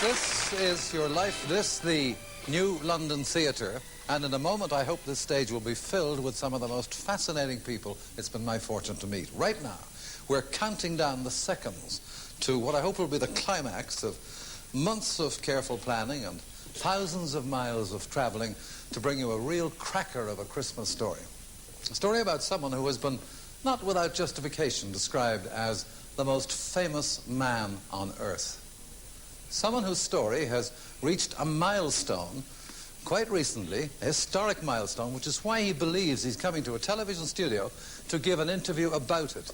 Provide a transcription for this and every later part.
This is your life, this the New London Theatre, and in a moment I hope this stage will be filled with some of the most fascinating people it's been my fortune to meet. Right now, we're counting down the seconds to what I hope will be the climax of months of careful planning and thousands of miles of traveling to bring you a real cracker of a Christmas story. A story about someone who has been, not without justification, described as the most famous man on earth. Someone whose story has reached a milestone quite recently, a historic milestone, which is why he believes he's coming to a television studio to give an interview about it.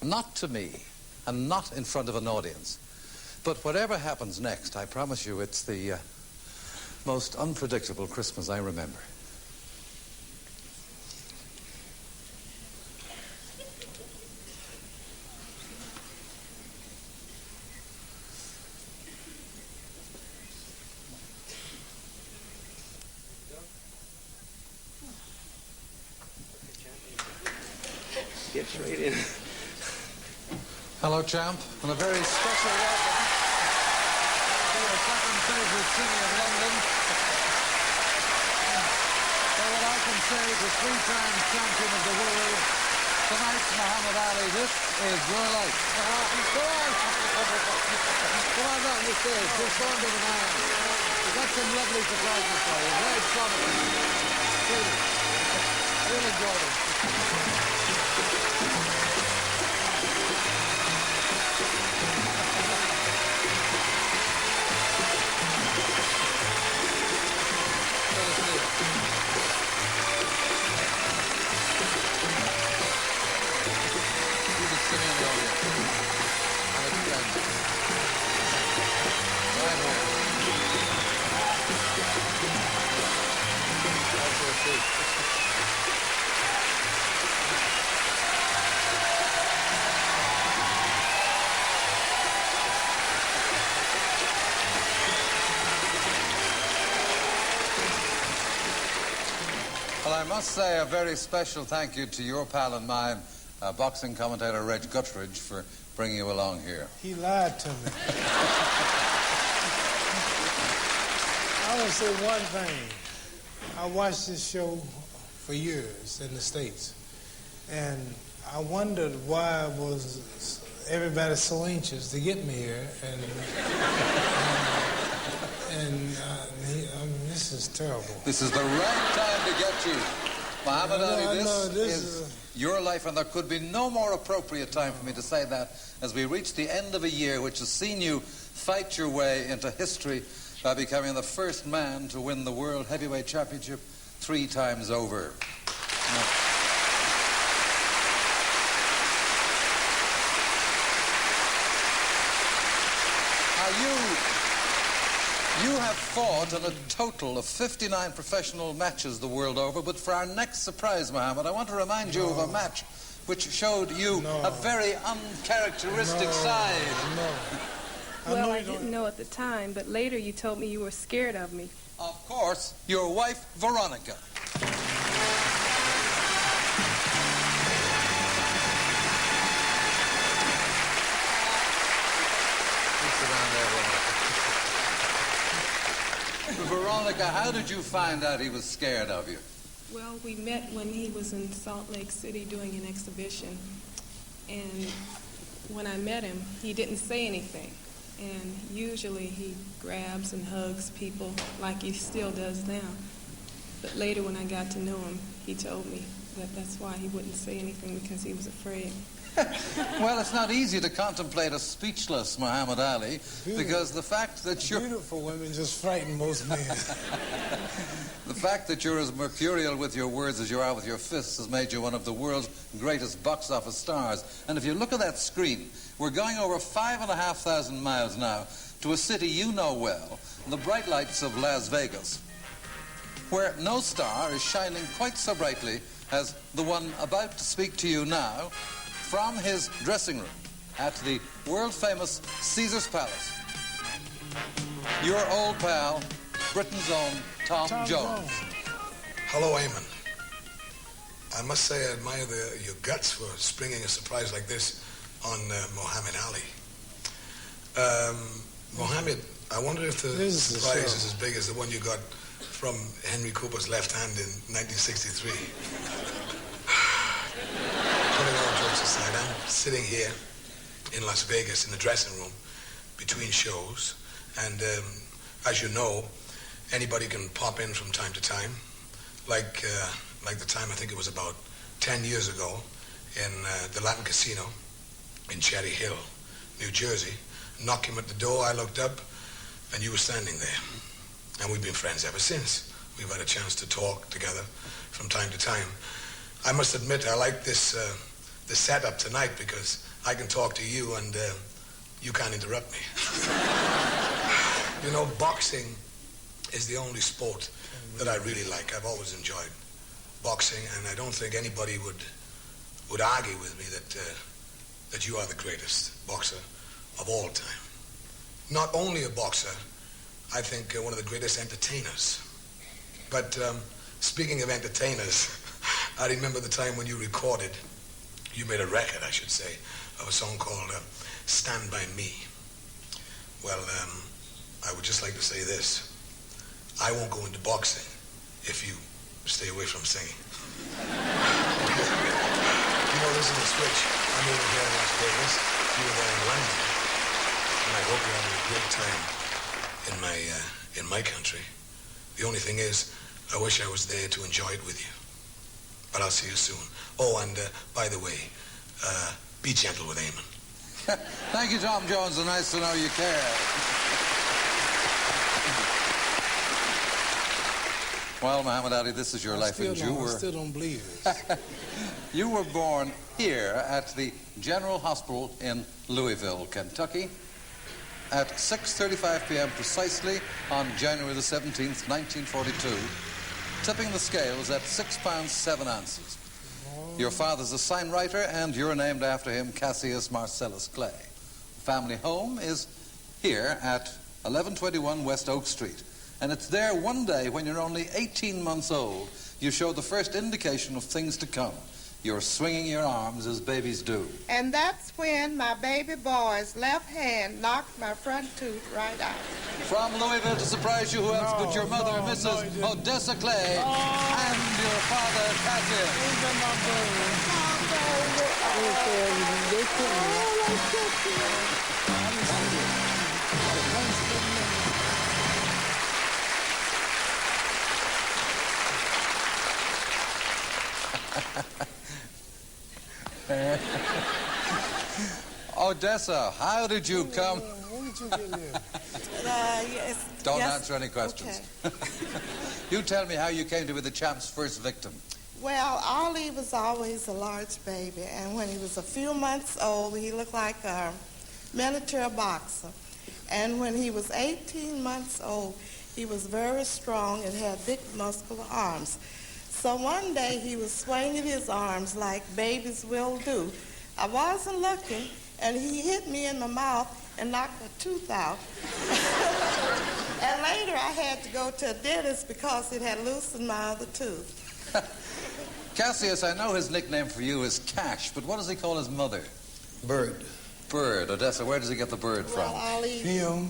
Not to me, and not in front of an audience. But whatever happens next, I promise you it's the most unpredictable Christmas I remember. Get straight in. Hello, champ, and a very special welcome to your second favorite city of London. For what I can say is a three-time champion of the world, tonight's Mohammad Ali. This is your life. Go on. Come on down the stage. Just go on to the man. We've got some lovely surprises for you. Very promising. Really enjoyed it. Well, I must say a very special thank you to your pal and mine, boxing commentator Reg Guttridge, for bringing you along here. He lied to me. I want to say one thing. I watched this show for years in the States, and I wondered why was everybody so anxious to get me here, this is terrible. This is the right time to get you. Mohammad Ali, this is your life, and there could be no more appropriate time for me to say that as we reach the end of a year which has seen you fight your way into history by becoming the first man to win the World Heavyweight Championship 3 times over. You have fought in a total of 59 professional matches the world over, but for our next surprise, Mohammed, I want to remind you of a match which showed you a very uncharacteristic side. Well, I didn't know at the time, but later you told me you were scared of me. Of course, your wife, Veronica. Veronica, how did you find out he was scared of you? Well, we met when he was in Salt Lake City doing an exhibition, and when I met him, he didn't say anything, and usually he grabs and hugs people like he still does now. But later when I got to know him, he told me that that's why he wouldn't say anything, because he was afraid. Well, it's not easy to contemplate a speechless Mohammad Ali, because the fact that you're... Beautiful women just frighten most men. The fact that you're as mercurial with your words as you are with your fists has made you one of the world's greatest box office stars. And if you look at that screen, we're going over 5,500 miles now to a city you know well, the bright lights of Las Vegas, where no star is shining quite so brightly as the one about to speak to you now, from his dressing room at the world-famous Caesar's Palace. Your old pal, Britain's own Tom Jones. Hello, Eamon. I must say I admire your guts for springing a surprise like this on Mohammad Ali. Mohammed, I wonder if the This is the surprise show. is as big as the one you got from Henry Cooper's left hand in 1963. Putting all jokes aside, I'm sitting here in Las Vegas in the dressing room between shows, and as you know, anybody can pop in from time to time, like the time I think it was about 10 years ago in the Latin Casino in Cherry Hill, New Jersey. Knocked him at the door, I looked up, and you were standing there. And we've been friends ever since. We've had a chance to talk together from time to time. I must admit, I like this setup tonight because I can talk to you and you can't interrupt me. You know, boxing is the only sport that I really like. I've always enjoyed boxing, and I don't think anybody would argue with me that you are the greatest boxer of all time. Not only a boxer, I think one of the greatest entertainers. But speaking of entertainers, I remember the time when you made a record, I should say, of a song called Stand By Me. Well, I would just like to say this. I won't go into boxing if you stay away from singing. You know, this is a switch. I'm over here in Las Vegas, you were there in London, and I hope you're having a great time in my country. The only thing is, I wish I was there to enjoy it with you. But I'll see you soon. Oh, and by the way, be gentle with Eamon. Thank you, Tom Jones, and nice to know you care. Well, Muhammad Ali, this is your life, and I still don't believe this. you were born here at the General Hospital in Louisville, Kentucky, at 6:35 p.m. precisely on January the 17th, 1942, tipping the scales at 6 pounds 7 ounces. Your father's a sign writer, and you're named after him, Cassius Marcellus Clay. The family home is here at 1121 West Oak Street. And it's there one day when you're only 18 months old, you show the first indication of things to come. You're swinging your arms as babies do. And that's when my baby boy's left hand knocked my front tooth right out. From Louisville to surprise you, who else but your mother, Mrs. Odessa Clay, and your father, Cassius. Odessa, how did you come? When did you get here? Yes. Don't answer any questions. Okay. You tell me how you came to be the champ's first victim. Well, Ollie was always a large baby, and when he was a few months old, he looked like a miniature boxer. And when he was 18 months old, he was very strong and had big muscular arms. So one day he was swinging his arms like babies will do. I wasn't looking, and he hit me in the mouth and knocked a tooth out. And later I had to go to a dentist because it had loosened my other tooth. Cassius, I know his nickname for you is Cash, but what does he call his mother? Bird. Bird. Odessa, where does he get the bird from? Well, Ollie, Him.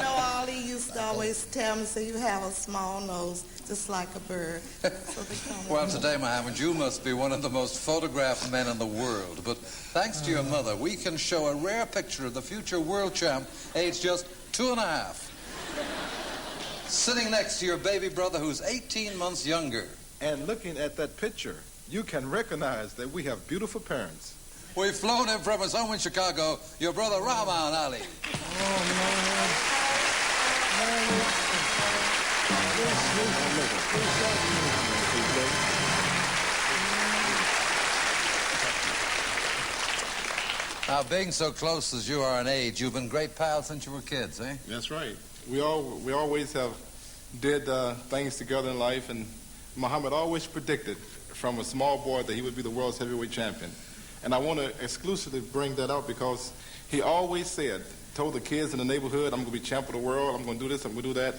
Ollie used to always tell me, say, you have a small nose, just like a bird. So they call me. Well, today, Mohammed, you must be one of the most photographed men in the world. But thanks to your mother, we can show a rare picture of the future world champ, aged just 2.5. Sitting next to your baby brother, who's 18 months younger. And looking at that picture, you can recognize that we have beautiful parents. We've flown him from his home in Chicago, your brother Mohammad Ali. Now, being so close as you are in age, you've been great pals since you were kids, eh? That's right. We always have did things together in life, and Muhammad always predicted from a small boy that he would be the world's heavyweight champion. And I want to exclusively bring that out because he always told the kids in the neighborhood, I'm going to be champ of the world, I'm going to do this, I'm going to do that.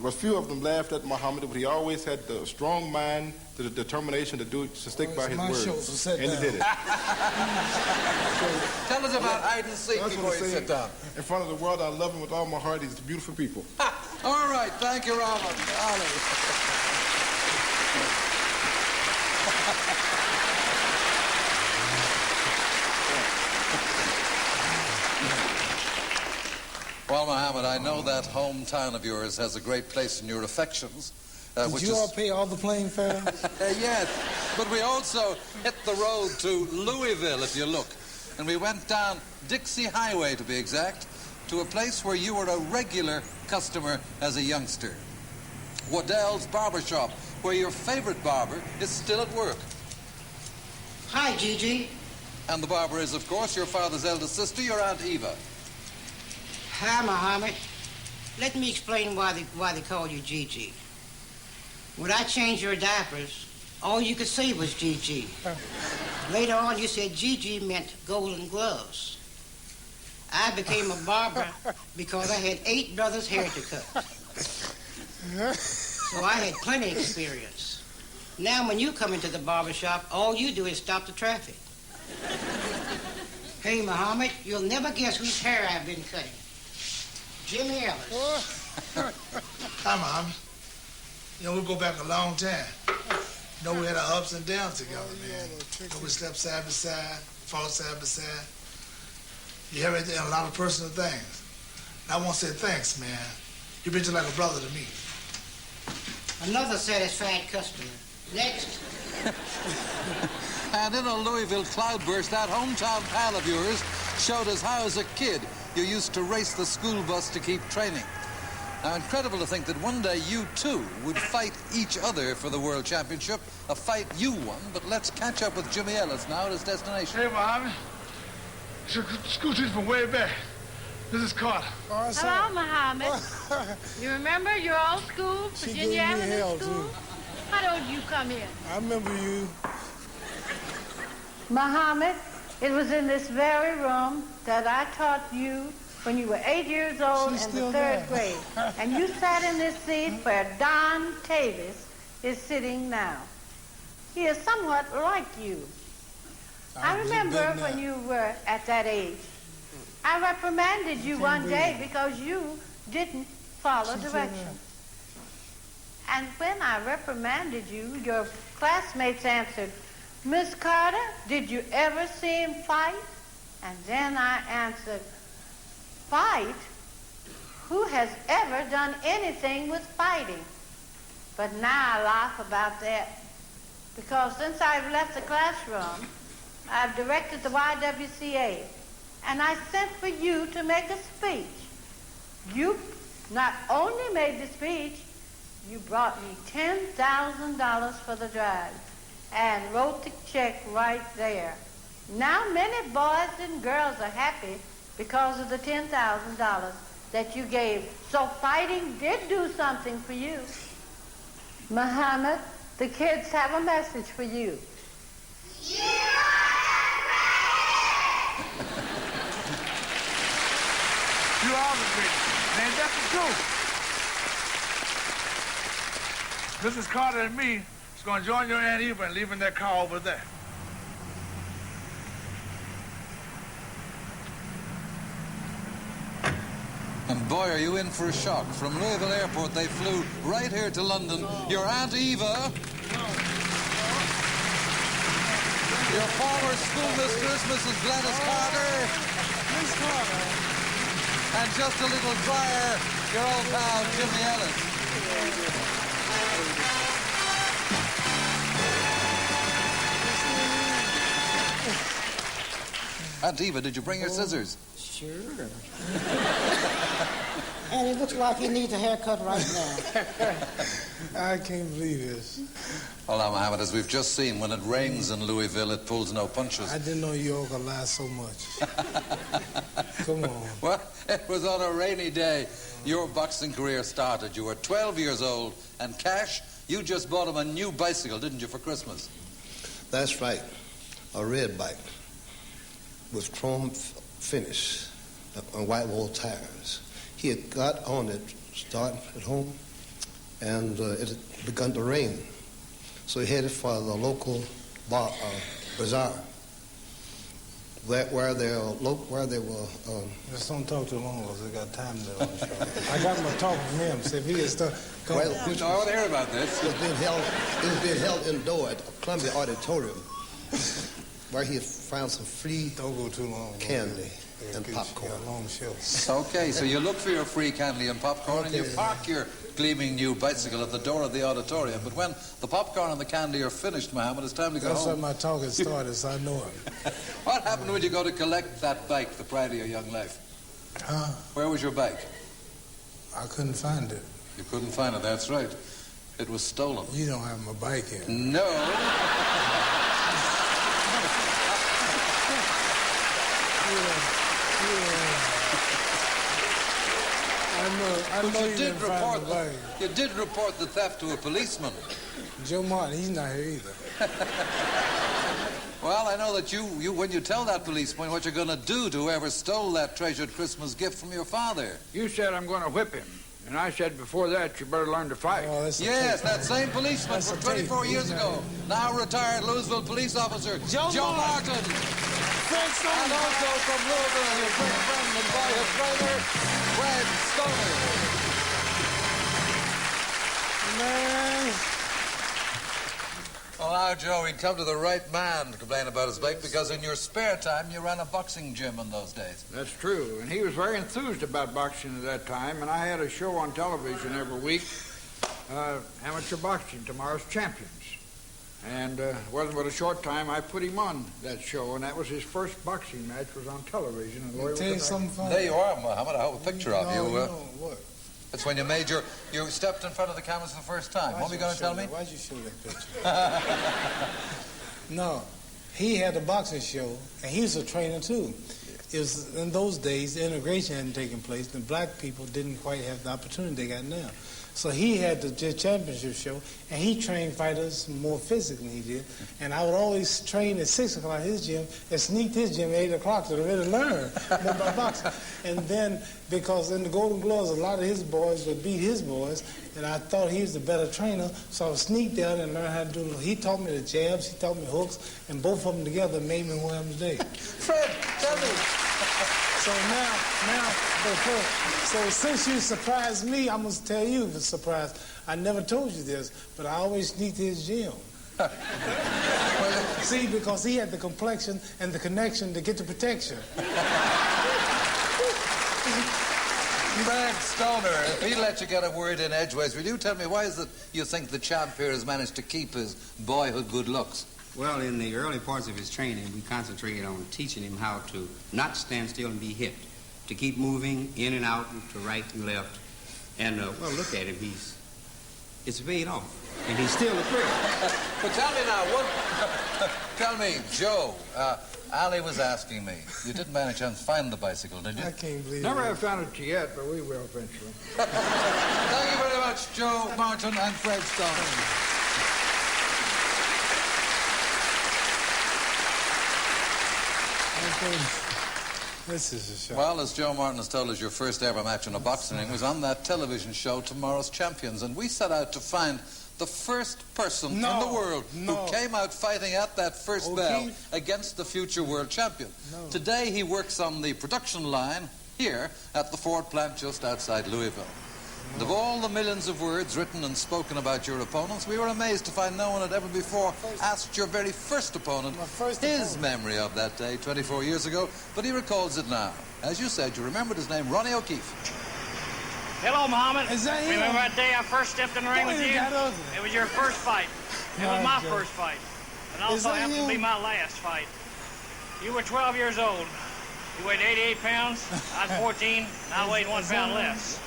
but few of them laughed at Muhammad, but he always had the strong mind, the determination to stick by his words. And he did it. Tell us about hide and seek before you sit down. In front of the world, I love him with all my heart. He's beautiful people. All right, thank you, Robin. Well, Mohammed, I know that hometown of yours has a great place in your affections. Did you all pay all the plane fare? Yes, but we also hit the road to Louisville, if you look. And we went down Dixie Highway, to be exact, to a place where you were a regular customer as a youngster. Waddell's Barbershop, where your favorite barber is still at work. Hi, Gigi. And the barber is, of course, your father's eldest sister, your Aunt Eva. Hi, Muhammad. Let me explain why they call you Gigi. When I changed your diapers, all you could say was Gigi. Later on, you said Gigi meant golden gloves. I became a barber because I had 8 brothers' hair to cut. So I had plenty of experience. Now, when you come into the barbershop, all you do is stop the traffic. Hey, Muhammad, you'll never guess whose hair I've been cutting. Jimmy Ellis. Hi, Mom. You know, we go back a long time. You know, we had our ups and downs together, man. You know, we slept side by side, fought side by side. You have a lot of personal things. And I want to say thanks, man. You've been just like a brother to me. Another satisfied customer. Next. And in a Louisville cloudburst, that hometown pal of yours showed us how, as a kid, you used to race the school bus to keep training. Now, incredible to think that one day you, too, would fight each other for the World Championship, a fight you won. But let's catch up with Jimmy Ellis now at his destination. Hey, Mohammed. It's your school teacher from way back. This is Carter. Hello, Mohammed. You remember your old school, Virginia Avenue School? How did you come in? I remember you. Mohammed, it was in this very room that I taught you when you were 8 years old in the 3rd grade. And you sat in this seat where Don Tavis is sitting now. He is somewhat like you. I remember when you were at that age. I reprimanded you one day because you didn't follow directions. And when I reprimanded you, your classmates answered, Miss Carter, did you ever see him fight? And then I answered, fight? Who has ever done anything with fighting? But now I laugh about that because since I've left the classroom, I've directed the YWCA, and I sent for you to make a speech. You not only made the speech, you brought me $10,000 for the drive and wrote the check right there. Now many boys and girls are happy because of the $10,000 that you gave. So fighting did do something for you. Muhammad, the kids have a message for you. You are the greatest. Man, that's the truth. Mrs. Carter and me is going to join your Aunt Eva in leaving that car over there. And boy, are you in for a shock. From Louisville Airport, they flew right here to London. Your Aunt Eva, your former schoolmistress, Mrs. Gladys Carter, Miss Carter, and just a little drier, your old pal, Jimmy Ellis. Aunt Eva, did you bring your scissors? Sure. And it looks like he needs a haircut right now. I can't believe this. Well, now, Mohammed, as we've just seen, when it rains in Louisville, it pulls no punches. I didn't know you all could lie so much. Come on. Well, it was on a rainy day your boxing career started. You were 12 years old, and Cash, you just bought him a new bicycle, didn't you, for Christmas? That's right. A red bike with chrome finish on white wall tires. He had got on it starting at home, and it had begun to rain. So he headed for the local bazaar, where they were. Just don't talk too long, because I got time to on the show. I got my talk from him. See if he can start. I want to hear about this. It was being held indoor at Columbia Auditorium, where he had found some free don't go too long, candy and popcorn. Long show. Okay, so you look for your free candy and popcorn, and you park your gleaming new bicycle at the door of the auditorium. But when the popcorn and the candy are finished, Mohammed, it's time to go That's home. why my talk has started, so I know it. What happened when you go to collect that bike, the pride of your young life? Where was your bike? I couldn't find it. You couldn't find it, that's right. It was stolen. You don't have my bike here. No. I know But you didn't find the bike. you did report the theft to a policeman. Joe Martin, he's not here either. Well, I know that you when you tell that policeman what you're going to do to whoever stole that treasured Christmas gift from your father. You said I'm going to whip him. And I said before that, you better learn to fight. Oh, that's a Yes, tape. that same policeman That's from a tape. 24 years He's ago. not Now retired Louisville police officer, Joe Martin. And also from Louisville, your great friend and boyhood trainer, Fred Stoner. Man. Well, now, Joe, he'd come to the right man to complain about his bike, because in your spare time, you ran a boxing gym in those days. That's true. And he was very enthused about boxing at that time. And I had a show on television every week, Amateur Boxing, Tomorrow's Champions. And it wasn't but a short time I put him on that show, and that was his first boxing match, was on television. In Louisville, Tell you something funny. There you are, Mohammed. I have a picture of you. What? That's when you made you stepped in front of the cameras for the first time. What were you going to tell me? Why'd you show that picture? No, he had a boxing show, and he was a trainer too. It was in those days, the integration hadn't taken place, and black people didn't quite have the opportunity they got now. So he had the championship show, and he trained fighters more physically than he did. And I would always train at 6 o'clock at his gym and sneak to his gym at 8 o'clock to really learn more about boxing. And then, because in the Golden Gloves, a lot of his boys would beat his boys, and I thought he was the better trainer, so I would sneak down and learn how to do it. He taught me the jabs, he taught me hooks, and both of them together made me who I am today. Fred, tell me. So since you surprised me, I must tell you the surprise. I never told you this, but I always sneaked to his gym. See, because he had the complexion and the connection to get the protection. Fred Stoner, if he let you get a word in edgeways, will you tell me why is it you think the champ here has managed to keep his boyhood good looks? Well, in the early parts of his training, we concentrated on teaching him how to not stand still and be hit, to keep moving in and out and to right and left. And, well, look at him. It's paid off. And he's still a thrill. But tell me now, tell me, Joe, Ali was asking me, you didn't by any chance find the bicycle, did you? I can't believe Never it. have found it yet, but we will eventually. Thank you very much, Joe Martin and Fred Stoner. This is a show. Well, as Joe Martin has told us, your first ever match in a boxing ring was on that television show, Tomorrow's Champions, and we set out to find the first person in the world who came out fighting at that first bell against the future world champion. Today he works on the production line here at the Ford plant just outside Louisville. And of all the millions of words written and spoken about your opponents, we were amazed to find no one had ever before asked your very first opponent his memory of that day 24 years ago, but he recalls it now. As you said, you remembered his name, Ronnie O'Keefe. Hello, Mohammed. Is that him? Remember that day I first stepped in the ring with you? It was your first fight. It was my first fight. And also happened to be my last fight. You were 12 years old. You weighed 88 pounds. I was 14, and I weighed 1 pound less.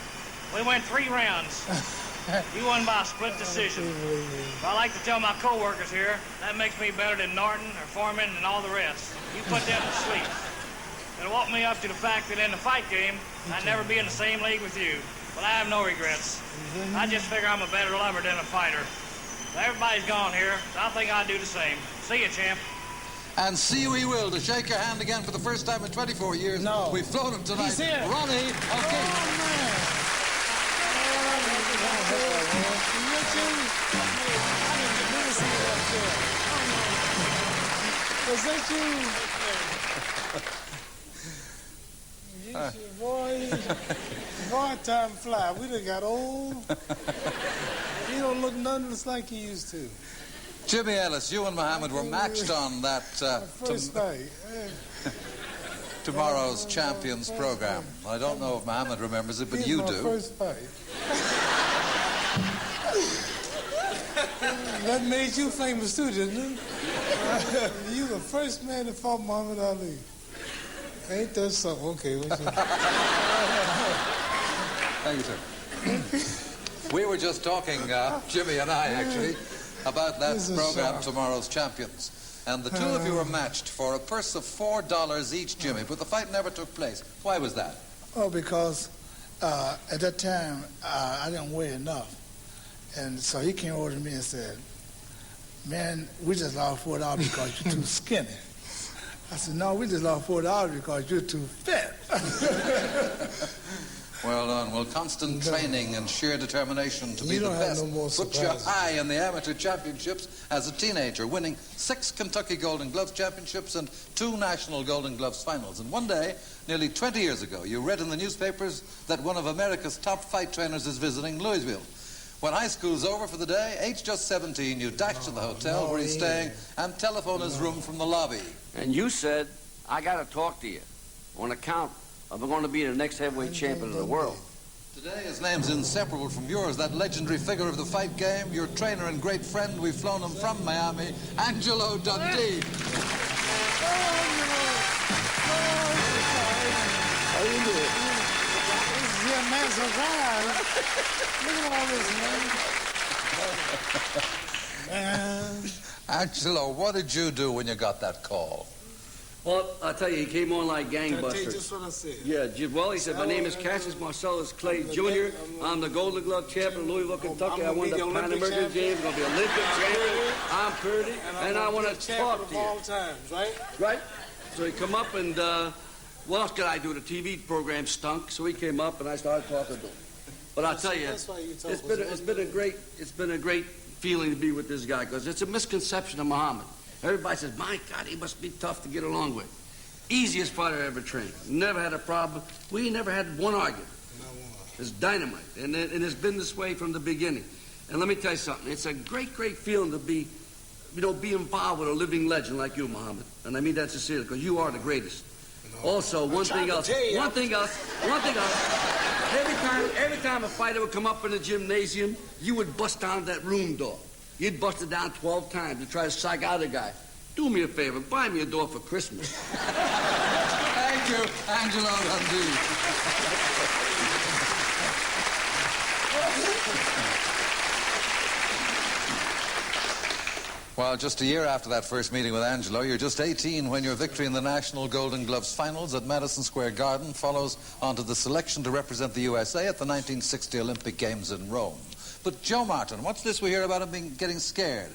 We went 3 rounds. You won by a split decision. But I like to tell my co-workers here, that makes me better than Norton or Foreman and all the rest. You put them to sleep. It'll walk me up to the fact that in the fight game, I'd never be in the same league with you. But I have no regrets. I just figure I'm a better lover than a fighter. Everybody's gone here, so I think I'd do the same. See you, champ. And see we will, to shake your hand again for the first time in 24 years. No. We've flown him tonight. He's here. Ronnie O'Keefe. Oh, man. Was that you? Boy, time fly. We done got old. You don't look nothing like you used to. Jimmy Ellis, you and Mohammed were matched on that first night. tomorrow's Champions program. I don't know if Mohammed remembers it, but you do. First fight. That made you famous too, didn't it? You the first man that fought Muhammad Ali. Ain't that something? Okay, what's your... Thank you, sir. We were just talking, Jimmy and I actually, about that program, Tomorrow's Champions. And the two of you were matched for a purse of $4 each, Jimmy, but the fight never took place. Why was that? Oh, because at that time, I didn't weigh enough. And so he came over to me and said, man, we just lost $4 because you're too skinny. I said, no, we just lost $4 because you're too fat. Well done. Well, constant training and sheer determination to be the best put you high in the amateur championships as a teenager, winning 6 Kentucky Golden Gloves championships and 2 National Golden Gloves finals. And one day, nearly 20 years ago, you read in the newspapers that one of America's top fight trainers is visiting Louisville. When high school's over for the day, age just 17, you dash to the hotel where he's staying and telephone his room from the lobby. And you said, I got to talk to you on account of going to be the next heavyweight champion of the world. Today, his name's inseparable from yours, that legendary figure of the fight game, your trainer and great friend. We've flown him from Miami, Angelo Dundee. How you doing? This is your man surprise. Look at all this, man. Angelo, what did you do when you got that call? Well, I'll tell you, he came on like gangbusters. Can I tell you just what I said? Yeah, well, he said, my name is Cassius Marcellus Clay Jr. I'm the Golden Glove champion of Louisville, Kentucky. I won the Pan American Games. I'm going to be Olympic champion. I'm Purdy, and I want to talk to you. All times, right? Right? So he come up, and what else could I do? The TV program stunk, so he came up, and I started talking to him. But I'll tell you, it's been a great feeling to be with this guy, because it's a misconception of Muhammad. Everybody says, my God, he must be tough to get along with. Easiest fighter I ever trained. Never had a problem. We never had one argument. It's dynamite. And it's been this way from the beginning. And let me tell you something. It's a great, great feeling to be involved with a living legend like you, Muhammad. And I mean that sincerely, because you are the greatest. Also, one thing else. Every time a fighter would come up in the gymnasium, you would bust down that room door. You'd bust it down 12 times to try to psych out a guy. Do me a favor, buy me a door for Christmas. Thank you, Angelo Dundee. Well, just a year after that first meeting with Angelo, you're just 18 when your victory in the National Golden Gloves finals at Madison Square Garden follows on to the selection to represent the USA at the 1960 Olympic Games in Rome. But Joe Martin, what's this we hear about him getting scared?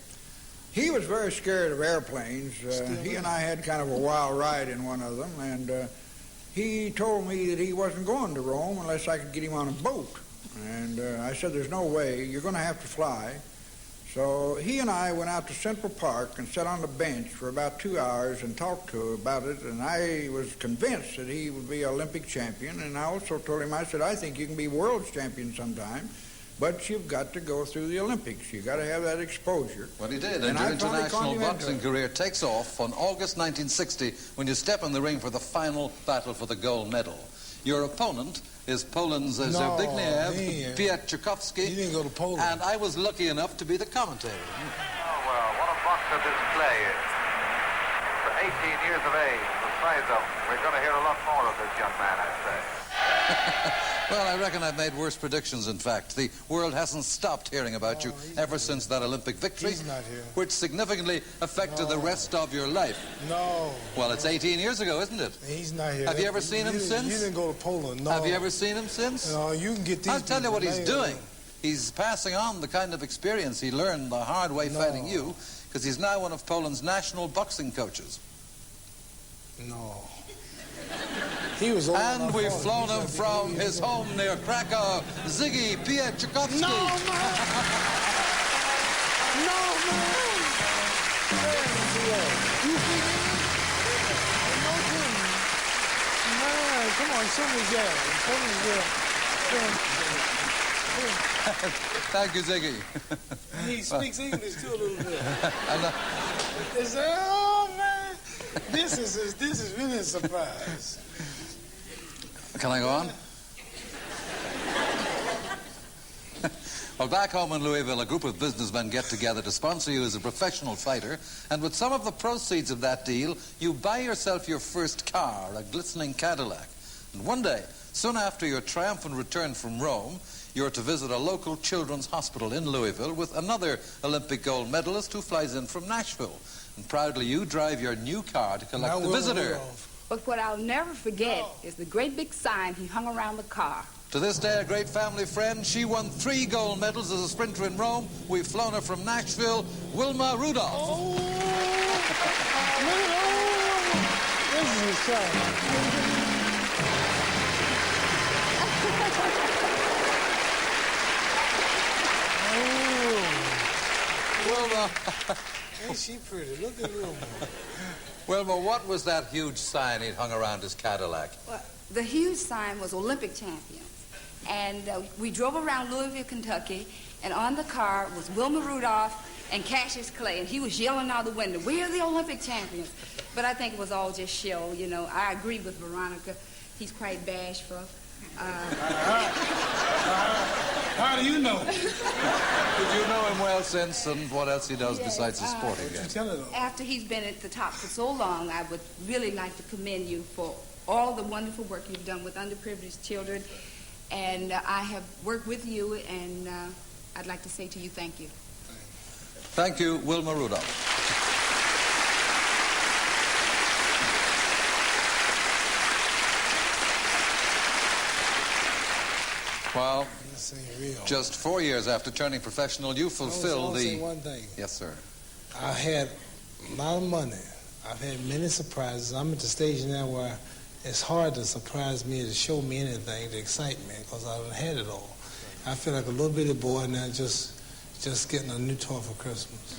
He was very scared of airplanes. He and I had kind of a wild ride in one of them, and he told me that he wasn't going to Rome unless I could get him on a boat. And I said, there's no way. You're going to have to fly. So he and I went out to Central Park and sat on the bench for about 2 hours and talked to him about it, and I was convinced that he would be Olympic champion. And I also told him, I said, I think you can be world champion sometime, but you've got to go through the Olympics. You've got to have that exposure. Well, he did, and your international boxing career takes off on August 1960 when you step in the ring for the final battle for the gold medal. Your opponent is Poland's Zbigniew Pietczykowski. He didn't go to Poland. And I was lucky enough to be the commentator. Oh, well, what a boxer this Clay is. For 18 years of age, the size of him. We're going to hear a lot more of this young man, I'd say. Well, I reckon I've made worse predictions, in fact. The world hasn't stopped hearing about you ever since that Olympic victory, which significantly affected the rest of your life. No. Well, it's 18 years ago, isn't it? He's not here. Have you ever seen him since? You didn't go to Poland, no. Have you ever seen him since? No, you can get these I'll tell you what he's doing. He's passing on the kind of experience he learned the hard way fighting you, because he's now one of Poland's national boxing coaches. No. He was old And enough we've for it. flown him from his home near Krakow, Ziggy Pietchikowski. No, man! No, man! You speak English? No kidding. Man, come on, show me that. Show me that. Thank you, Ziggy. He speaks English too a little bit. And, Is that, oh, man, this is really a surprise. can I go on? Well, back home in Louisville, a group of businessmen get together to sponsor you as a professional fighter, and with some of the proceeds of that deal, you buy yourself your first car, a glistening Cadillac. And one day, soon after your triumphant return from Rome, you're to visit a local children's hospital in Louisville with another Olympic gold medalist who flies in from Nashville. And proudly you drive your new car to collect the visitor. But what I'll never forget is the great big sign he hung around the car. To this day, a great family friend. She won 3 gold medals as a sprinter in Rome. We've flown her from Nashville, Wilma Rudolph. Oh, this is a show. Wilma. Ain't she pretty? Look at Wilma. Wilma, what was that huge sign he'd hung around his Cadillac? Well, the huge sign was Olympic champions. And we drove around Louisville, Kentucky, and on the car was Wilma Rudolph and Cassius Clay, and he was yelling out the window, "Where are the Olympic champions?" But I think it was all just show, you know. I agree with Veronica. He's quite bashful. How do you know? Did you know him well since, and what else he does besides his sporting game? After he's been at the top for so long, I would really like to commend you for all the wonderful work you've done with underprivileged children. And I have worked with you, and I'd like to say to you, thank you. Thank you, Wilma Rudolph. Well, just 4 years after turning professional, you fulfilled the... Say one thing. Yes, sir. I had a lot of money. I've had many surprises. I'm at the stage now where it's hard to surprise me, to show me anything, to excite me, because I've had it all. I feel like a little bitty boy now, just getting a new toy for Christmas.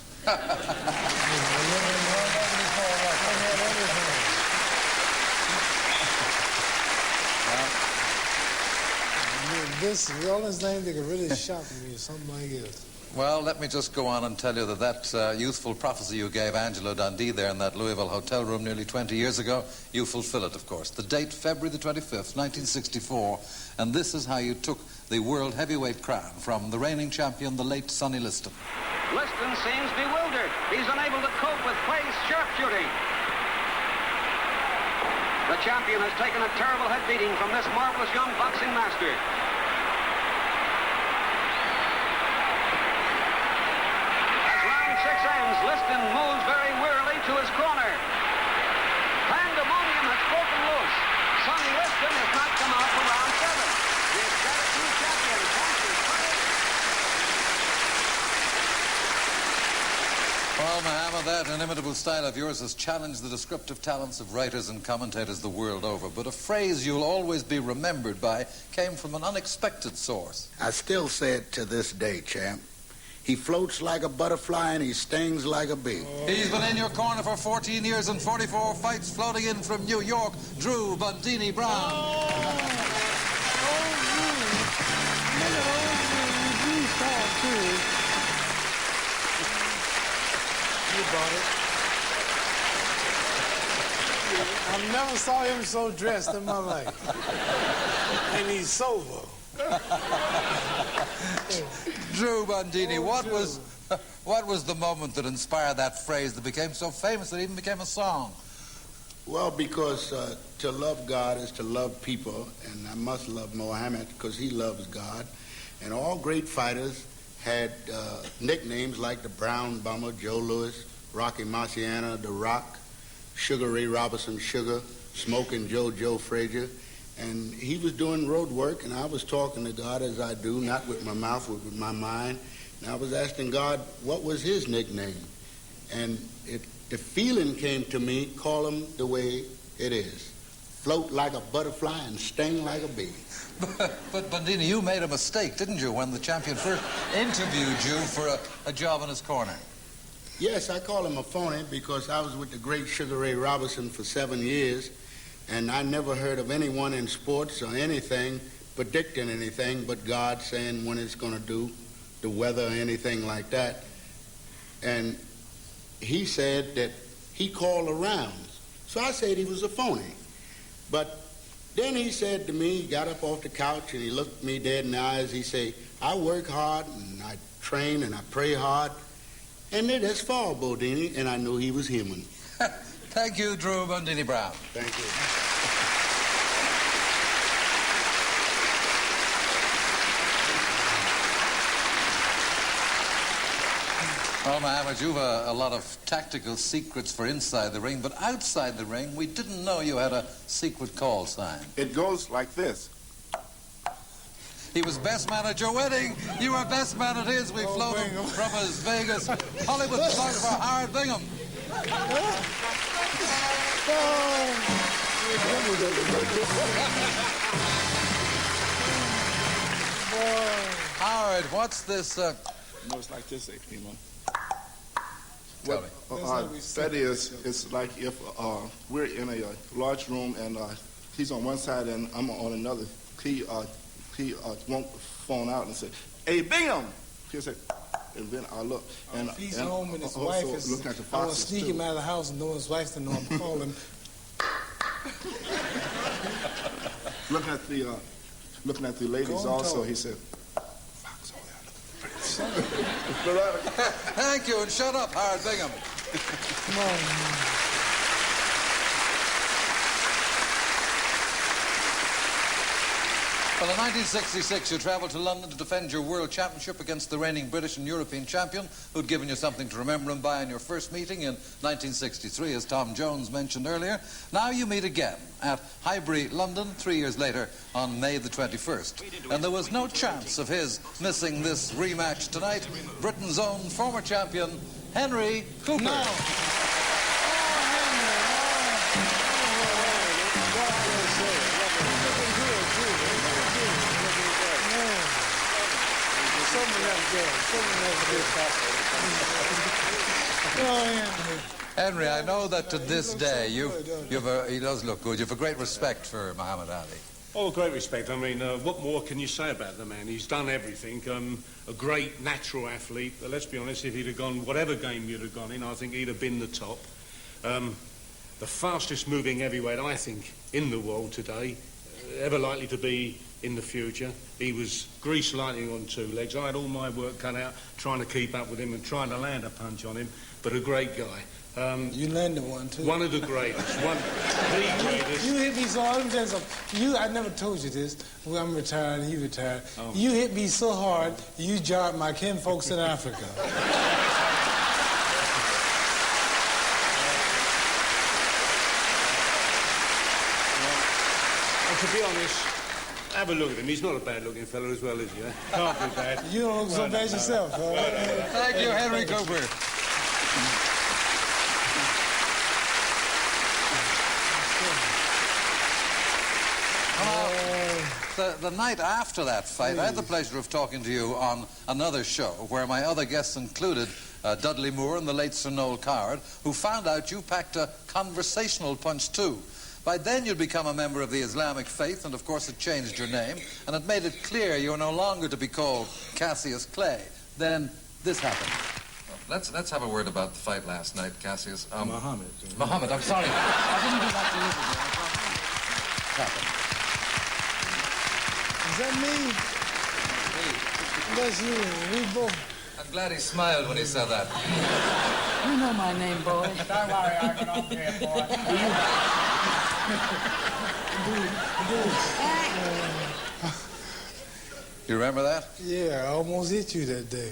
This is the only thing that could really shock me, something like this. Well, let me just go on and tell you that youthful prophecy you gave Angelo Dundee there in that Louisville hotel room nearly 20 years ago, you fulfill it, of course. The date, February the 25th, 1964, and this is how you took the world heavyweight crown from the reigning champion, the late Sonny Liston. Liston seems bewildered. He's unable to cope with Clay's sharpshooting. The champion has taken a terrible head beating from this marvelous young boxing master. Liston moves very wearily to his corner. Pandemonium has broken loose. Sonny Liston has not come out for round 7. He's got a new champion. Well, Mohammad, that inimitable style of yours has challenged the descriptive talents of writers and commentators the world over. But a phrase you'll always be remembered by came from an unexpected source. I still say it to this day, champ. He floats like a butterfly and he stings like a bee. He's been in your corner for 14 years and 44 fights, floating in from New York, Drew Bundini Brown. You bought it. I never saw him so dressed in my life. And he's sober. Drew Bundini, what was the moment that inspired that phrase that became so famous that it even became a song? Well, because to love God is to love people, and I must love Mohammed because he loves God. And all great fighters had nicknames like the Brown Bomber, Joe Louis, Rocky Marciano, The Rock, Sugar Ray Robinson, Sugar, Smoking Joe Frazier. And he was doing road work, and I was talking to God as I do, not with my mouth, but with my mind. And I was asking God, what was his nickname? And the feeling came to me, call him the way it is. float like a butterfly and sting like a bee. But Bandini, you made a mistake, didn't you, when the champion first interviewed you for a job in his corner? Yes, I call him a phony because I was with the great Sugar Ray Robinson for 7 years, and I never heard of anyone in sports or anything predicting anything but God saying when it's going to do, the weather or anything like that. And he said that he called around. So I said he was a phony. But then he said to me, he got up off the couch and he looked me dead in the eyes. He said, I work hard and I train and I pray hard. And that's fall, Bodini, and I knew he was human. Thank you, Drew Bandini Brown. Thank you. Well, Mohammad, you've a lot of tactical secrets for inside the ring, but outside the ring, we didn't know you had a secret call sign. It goes like this. He was best man at your wedding. You were best man at his. We flew him from Las Vegas, Hollywood photographer Howard Bingham. Howard, what's this? No, it's like this, you know. Tell me. That is, it's like if we're in a large room and he's on one side and I'm on another. He won't phone out and say, "Hey, Bingham!" He'll say, and then I look. And if he's home and his also wife is, looking at the I want to foxes sneak too. him out of the house and know his wife to know I'm calling. Looking at the ladies also, he said, Thank you, and shut up, Howard Bingham. Come on, man. Well, in 1966, you travelled to London to defend your world championship against the reigning British and European champion, who'd given you something to remember him by in your first meeting in 1963, as Tom Jones mentioned earlier. Now you meet again at Highbury, London, 3 years later on May the 21st. And there was no chance of his missing this rematch tonight. Britain's own former champion, Henry Cooper. No. Henry, I know that to this day he does look good. You have a great respect for Muhammad Ali. Oh, great respect. I mean, what more can you say about the man? He's done everything. A great natural athlete. But let's be honest, if he'd have gone whatever game you'd have gone in, I think he'd have been the top. The fastest moving heavyweight, I think, in the world today. Ever likely to be in the future. He was grease lightning on two legs. I had all my work cut out trying to keep up with him and trying to land a punch on him, but a great guy. You landed one, too. One of the greatest. The greatest. You hit me so hard. I never told you this. Well, I'm retired and he retired. Oh. You hit me so hard, you jarred my kinfolks in Africa. To be honest, have a look at him. He's not a bad-looking fellow as well, is he? Can't be bad. You don't look so bad yourself. Thank you, Henry Cooper. The night after that fight, I had the pleasure of talking to you on another show where my other guests included Dudley Moore and the late Sir Noel Coward, who found out you packed a conversational punch too. By then you'd become a member of the Islamic faith, and of course it changed your name, and it made it clear you were no longer to be called Cassius Clay. Then this happened. Let's have a word about the fight last night, Cassius. Muhammad. Muhammad, I'm sorry. I didn't do that to you. Is that me? That's you. We both. I'm glad he smiled when he said that. You know my name, boy. Don't worry, I got on here, boy. You remember that? Yeah, I almost hit you that day.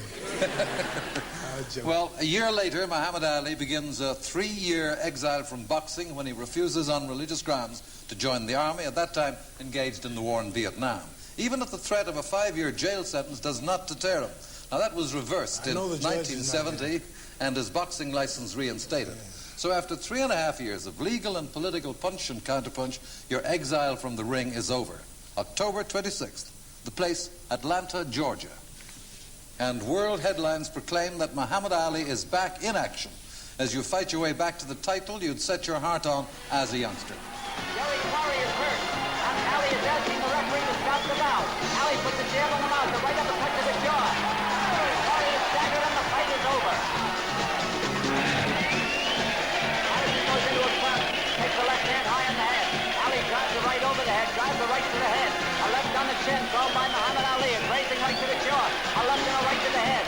Well, a year later, Muhammad Ali begins a 3-year exile from boxing when he refuses on religious grounds to join the army, at that time engaged in the war in Vietnam. Even if the threat of a 5-year jail sentence does not deter him. Now, that was reversed in 1970 and his boxing license reinstated. So after 3.5 years of legal and political punch and counterpunch, your exile from the ring is over. October 26th, the place, Atlanta, Georgia. And world headlines proclaim that Muhammad Ali is back in action as you fight your way back to the title you'd set your heart on as a youngster. Jerry Quarry is hurt, and Ali is asking the referee to stop the bout. Ali puts the jab on the mouth, the right uppercut to the jaw. Quarry is staggered and the fight is over. Ali goes into a front, takes the left hand high on the head. Ali drives the right over the head, drives the right to the head. A left on the chin thrown by Muhammad Ali, and raising right to the jaw. A left and a right to the head.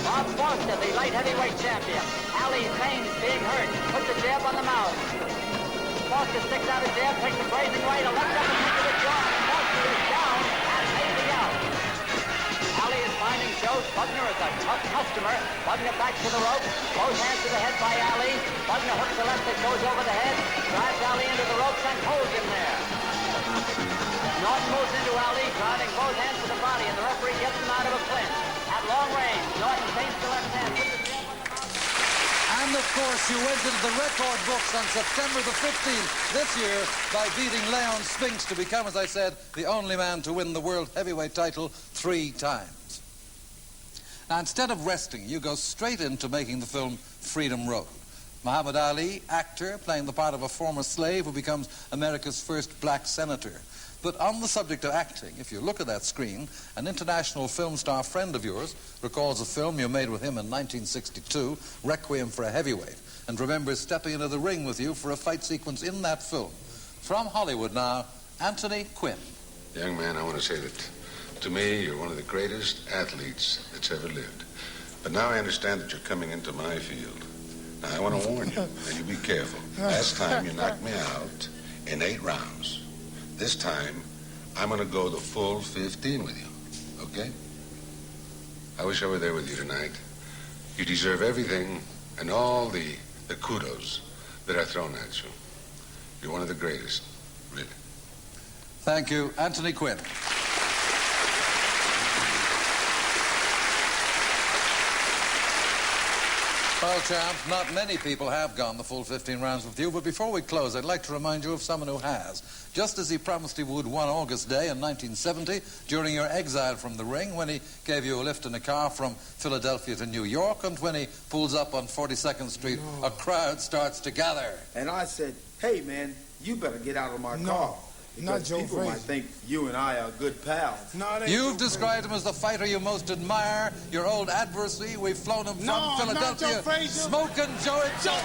Bob Foster, the light heavyweight champion. Ali feigns being hurt, puts the jab on the mouth. Foster sticks out a jab, takes a grazing right, a left uppercut to the jaw. Foster is down and maybe out. Ali is finding shows. Bugner is a tough customer. Bugner backs to the rope, both hands to the head by Ali. Bugner hooks the left that goes over the head, drives Ali into the ropes and holds him there. Norton moves into Ali, driving both hands to the body, and the referee gets him out of a clinch. At long range, Norton feints the left hand, puts the jab on the mouth. And of course, you went into the record books on September the 15th this year by beating Leon Spinks to become, as I said, the only man to win the world heavyweight title 3 times. Now, instead of resting, you go straight into making the film Freedom Road. Muhammad Ali, actor, playing the part of a former slave who becomes America's first black senator. But on the subject of acting, if you look at that screen, an international film star friend of yours recalls a film you made with him in 1962, Requiem for a Heavyweight, and remembers stepping into the ring with you for a fight sequence in that film. From Hollywood now, Anthony Quinn. Young man, I want to say that to me, you're one of the greatest athletes that's ever lived. But now I understand that you're coming into my field. Now, I want to warn you, and you be careful. Last time you knocked me out in 8 rounds. This time, I'm going to go the full 15 with you, okay? I wish I were there with you tonight. You deserve everything and all the kudos that are thrown at you. You're one of the greatest, really. Thank you, Anthony Quinn. Well, champ, not many people have gone the full 15 rounds with you, but before we close, I'd like to remind you of someone who has. Just as he promised he would one August day in 1970, during your exile from the ring, when he gave you a lift in a car from Philadelphia to New York, and when he pulls up on 42nd Street, a crowd starts to gather. And I said, hey, man, you better get out of my car. Because not Joe people Frazier. might think you and I are good pals. You've described him as the fighter you most admire, your old adversary. We've flown him from Philadelphia. Not Joe Frazier. Smoking Joe Frazier.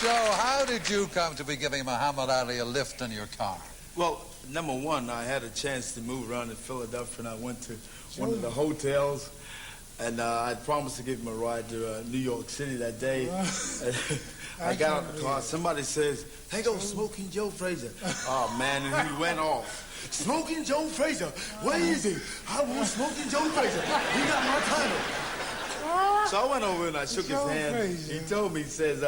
Joe, how did you come to be giving Muhammad Ali a lift in your car? Well, number one, I had a chance to move around in Philadelphia, and I went to one of the hotels, and I promised to give him a ride to New York City that day. I got out of the car. Somebody says, "Hey, go Smoking Joe Frazier." Oh, man, and he went off. Smoking Joe Frazier. Where is he? I want Smoking Joe Frazier. He got my title. So I went over and I shook his hand. He told me, he says,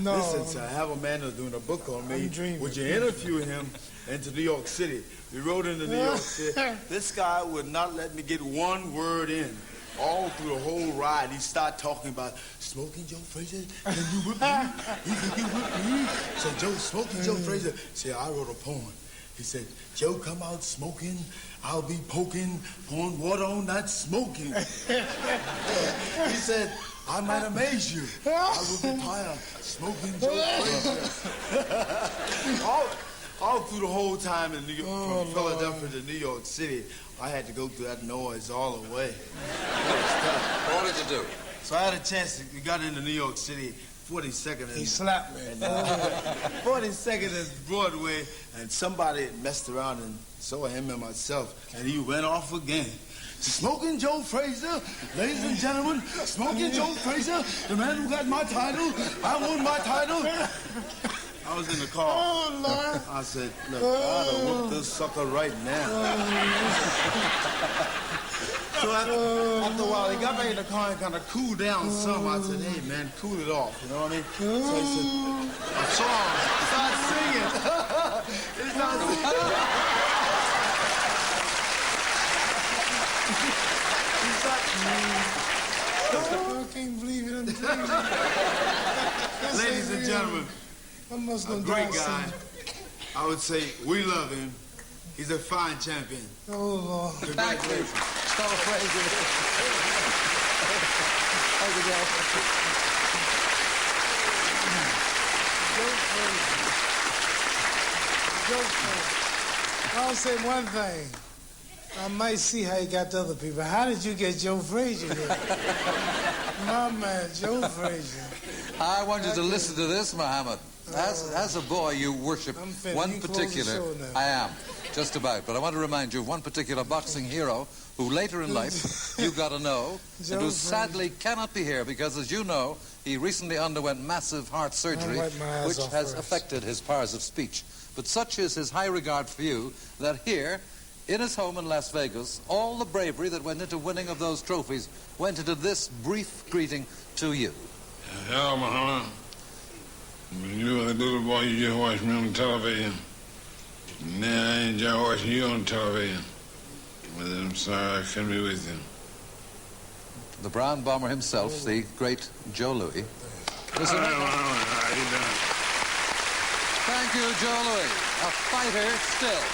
listen, sir, I have a man who's doing a book on me. Would you interview him into New York City? We rode into New York City. This guy would not let me get one word in. All through the whole ride, he started talking about Smoking Joe Frazier. Can you whip me? Can you whip me? So Joe, Smoking Joe Frazier. See, I wrote a poem. He said, Joe, come out smoking. I'll be poking, pouring water on that smoking. He said, I might amaze you. I will be tired smoking Joe Frazier. all through the whole time in New York, from Philadelphia to New York City, I had to go through that noise all the way. What did you do? So I had a chance. We got into New York City, 42nd. He slapped me. 42nd is Broadway, and somebody messed around and saw him and myself, and he went off again. Smoking Joe Frazier, ladies and gentlemen, Smoking Joe Frazier, the man who got my title. I won my title. I was in the car. Oh, Lord. I said, look, I ought to whoop this sucker right now. So after a while, he got back in the car and kind of cooled down some. I said, hey, man, cool it off. You know what I mean? So he said, a song. Start singing. He started singing. I can't believe it. Ladies and gentlemen, a great guy. I would say we love him. He's a fine champion. Oh, Lord. Congratulations. So crazy. Thank you, Joe. I'll say one thing. I might see how you got the other people. How did you get Joe Frazier here? My man, Joe Frazier. I want you to listen to this, Mohammed. As a boy, you worship one particular... I am, just about. But I want to remind you of one particular boxing hero who later in life you got to know and who sadly cannot be here because, as you know, he recently underwent massive heart surgery which has affected his powers of speech. But such is his high regard for you that here, in his home in Las Vegas, all the bravery that went into winning of those trophies went into this brief greeting to you. Hello, Muhammad. When you were a little boy, you just watched me on television. Now I enjoy watching you on television. But I'm sorry I couldn't be with you. The Brown Bomber himself, the great Joe Louis. Listen, thank you, Joe Louis. A fighter still.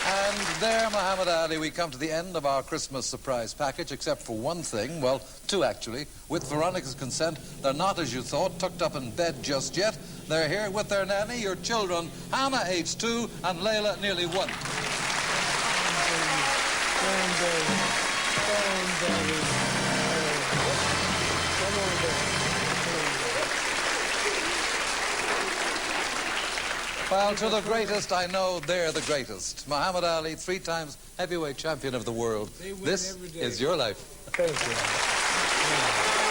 And there, Mohammad Ali, we come to the end of our Christmas surprise package, except for one thing. Well, two, actually. With Veronica's consent, they're not, as you thought, tucked up in bed just yet. They're here with their nanny, your children, Hannah, age 2, and Layla, nearly 1. Well, to the greatest, I know they're the greatest. Mohammad Ali, 3 times heavyweight champion of the world. This is your life. Thank you.